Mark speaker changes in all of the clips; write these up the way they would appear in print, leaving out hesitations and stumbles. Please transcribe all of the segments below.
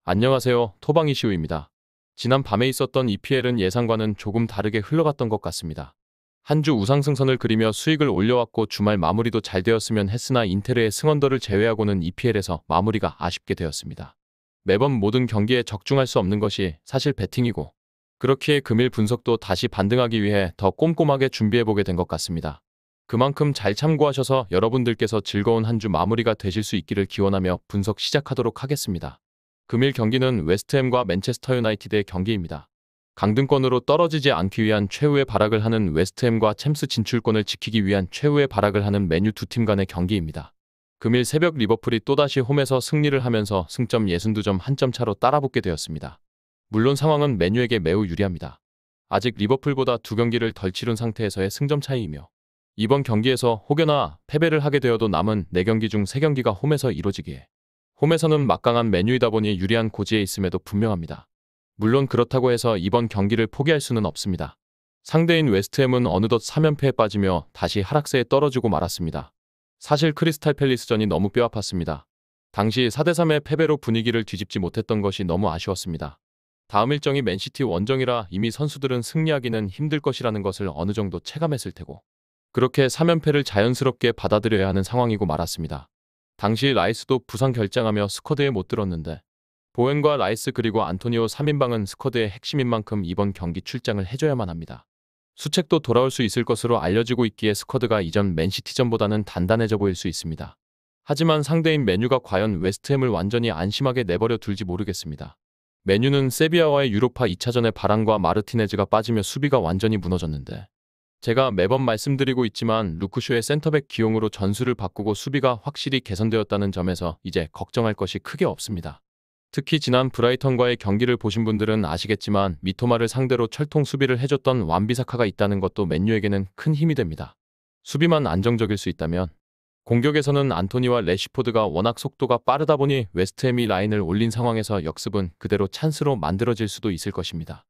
Speaker 1: 안녕하세요. 토방이시우입니다. 지난 밤에 있었던 EPL은 예상과는 조금 다르게 흘러갔던 것 같습니다. 한 주 우상승선을 그리며 수익을 올려왔고 주말 마무리도 잘 되었으면 했으나 인테르의 승언더를 제외하고는 EPL에서 마무리가 아쉽게 되었습니다. 매번 모든 경기에 적중할 수 없는 것이 사실 배팅이고, 그렇기에 금일 분석도 다시 반등하기 위해 더 꼼꼼하게 준비해보게 된 것 같습니다. 그만큼 잘 참고하셔서 여러분들께서 즐거운 한 주 마무리가 되실 수 있기를 기원하며 분석 시작하도록 하겠습니다. 금일 경기는 웨스트햄과 맨체스터 유나이티드의 경기입니다. 강등권으로 떨어지지 않기 위한 최후의 발악을 하는 웨스트햄과 챔스 진출권을 지키기 위한 최후의 발악을 하는 맨유 두 팀 간의 경기입니다. 금일 새벽 리버풀이 또다시 홈에서 승리를 하면서 승점 62점 한 점 차로 따라붙게 되었습니다. 물론 상황은 맨유에게 매우 유리합니다. 아직 리버풀보다 두 경기를 덜 치른 상태에서의 승점 차이이며, 이번 경기에서 혹여나 패배를 하게 되어도 남은 4경기 중 3경기가 홈에서 이뤄지기에 홈에서는 막강한 맨유이다 보니 유리한 고지에 있음에도 분명합니다. 물론 그렇다고 해서 이번 경기를 포기할 수는 없습니다. 상대인 웨스트햄은 어느덧 3연패에 빠지며 다시 하락세에 떨어지고 말았습니다. 사실 크리스탈 팰리스전이 너무 뼈아팠습니다. 당시 4대3의 패배로 분위기를 뒤집지 못했던 것이 너무 아쉬웠습니다. 다음 일정이 맨시티 원정이라 이미 선수들은 승리하기는 힘들 것이라는 것을 어느 정도 체감했을 테고, 그렇게 3연패를 자연스럽게 받아들여야 하는 상황이고 말았습니다. 당시 라이스도 부상 결장하며 스쿼드에 못 들었는데, 보웬과 라이스 그리고 안토니오 3인방은 스쿼드의 핵심인 만큼 이번 경기 출장을 해줘야만 합니다. 수책도 돌아올 수 있을 것으로 알려지고 있기에 스쿼드가 이전 맨시티전보다는 단단해져 보일 수 있습니다. 하지만 상대인 맨유가 과연 웨스트햄을 완전히 안심하게 내버려 둘지 모르겠습니다. 맨유는 세비야와의 유로파 2차전의 바란과 마르티네즈가 빠지며 수비가 완전히 무너졌는데, 제가 매번 말씀드리고 있지만 루크쇼의 센터백 기용으로 전술을 바꾸고 수비가 확실히 개선되었다는 점에서 이제 걱정할 것이 크게 없습니다. 특히 지난 브라이턴과의 경기를 보신 분들은 아시겠지만 미토마를 상대로 철통 수비를 해줬던 완비사카가 있다는 것도 맨유에게는 큰 힘이 됩니다. 수비만 안정적일 수 있다면, 공격에서는 안토니와 래시포드가 워낙 속도가 빠르다 보니 웨스트햄이 라인을 올린 상황에서 역습은 그대로 찬스로 만들어질 수도 있을 것입니다.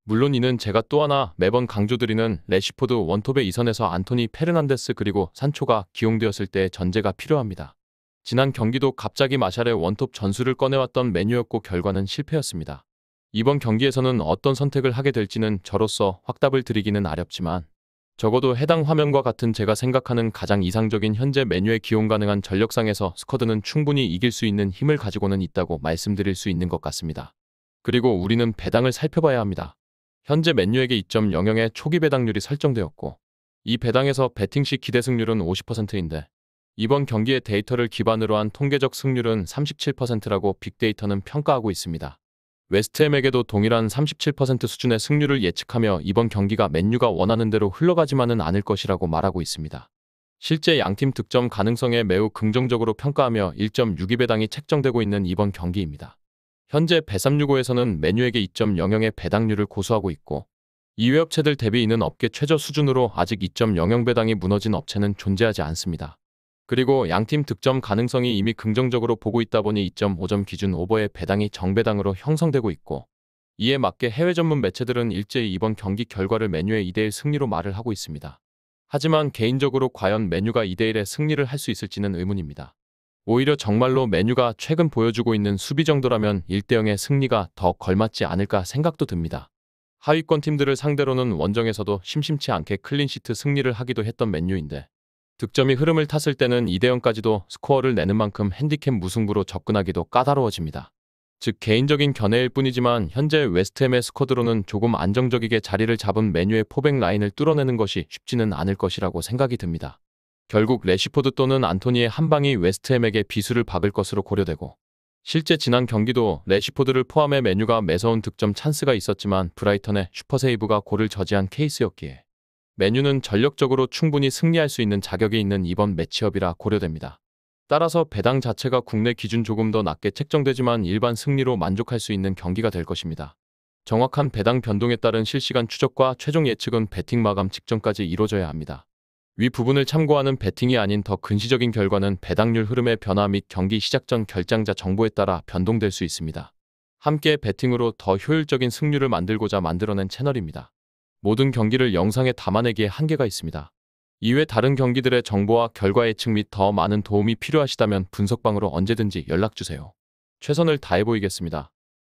Speaker 1: 물론 이는 제가 또 하나 매번 강조드리는 래시포드 원톱의 이선에서 안토니 페르난데스 그리고 산초가 기용되었을 때의 전제가 필요합니다. 지난 경기도 갑자기 마샬의 원톱 전술을 꺼내왔던 맨유였고 결과는 실패였습니다. 이번 경기에서는 어떤 선택을 하게 될지는 저로서 확답을 드리기는 어렵지만, 적어도 해당 화면과 같은 제가 생각하는 가장 이상적인 현재 맨유의 기용 가능한 전력상에서 스쿼드는 충분히 이길 수 있는 힘을 가지고는 있다고 말씀드릴 수 있는 것 같습니다. 그리고 우리는 배당을 살펴봐야 합니다. 현재 맨유에게 2.00의 초기 배당률이 설정되었고, 이 배당에서 배팅 시 기대 승률은 50%인데 이번 경기의 데이터를 기반으로 한 통계적 승률은 37%라고 빅데이터는 평가하고 있습니다. 웨스트햄에게도 동일한 37% 수준의 승률을 예측하며 이번 경기가 맨유가 원하는 대로 흘러가지만은 않을 것이라고 말하고 있습니다. 실제 양팀 득점 가능성에 매우 긍정적으로 평가하며 1.62 배당이 책정되고 있는 이번 경기입니다. 현재 bet365에서는 맨유에게 2.00의 배당률을 고수하고 있고, 이외 업체들 대비 이는 업계 최저 수준으로 아직 2.00 배당이 무너진 업체는 존재하지 않습니다. 그리고 양팀 득점 가능성이 이미 긍정적으로 보고 있다 보니 2.5점 기준 오버의 배당이 정배당으로 형성되고 있고, 이에 맞게 해외 전문 매체들은 일제히 이번 경기 결과를 맨유의 2대1 승리로 말을 하고 있습니다. 하지만 개인적으로 과연 맨유가 2대1의 승리를 할 수 있을지는 의문입니다. 오히려 정말로 맨유가 최근 보여주고 있는 수비 정도라면 1대0의 승리가 더 걸맞지 않을까 생각도 듭니다. 하위권 팀들을 상대로는 원정에서도 심심치 않게 클린시트 승리를 하기도 했던 맨유인데, 득점이 흐름을 탔을 때는 2대0까지도 스코어를 내는 만큼 핸디캡 무승부로 접근하기도 까다로워집니다. 즉 개인적인 견해일 뿐이지만 현재 웨스트햄의 스쿼드로는 조금 안정적이게 자리를 잡은 맨유의 포백 라인을 뚫어내는 것이 쉽지는 않을 것이라고 생각이 듭니다. 결국 래시포드 또는 안토니의 한 방이 웨스트햄에게 비수를 박을 것으로 고려되고, 실제 지난 경기도 래시포드를 포함해 맨유가 매서운 득점 찬스가 있었지만 브라이턴의 슈퍼세이브가 골을 저지한 케이스였기에 맨유는 전력적으로 충분히 승리할 수 있는 자격이 있는 이번 매치업이라 고려됩니다. 따라서 배당 자체가 국내 기준 조금 더 낮게 책정되지만 일반 승리로 만족할 수 있는 경기가 될 것입니다. 정확한 배당 변동에 따른 실시간 추적과 최종 예측은 배팅 마감 직전까지 이루어져야 합니다. 위 부분을 참고하는 배팅이 아닌 더 근시적인 결과는 배당률 흐름의 변화 및 경기 시작 전 결장자 정보에 따라 변동될 수 있습니다. 함께 배팅으로 더 효율적인 승률을 만들고자 만들어낸 채널입니다. 모든 경기를 영상에 담아내기에 한계가 있습니다. 이외 다른 경기들의 정보와 결과 예측 및 더 많은 도움이 필요하시다면 분석방으로 언제든지 연락주세요. 최선을 다해 보이겠습니다.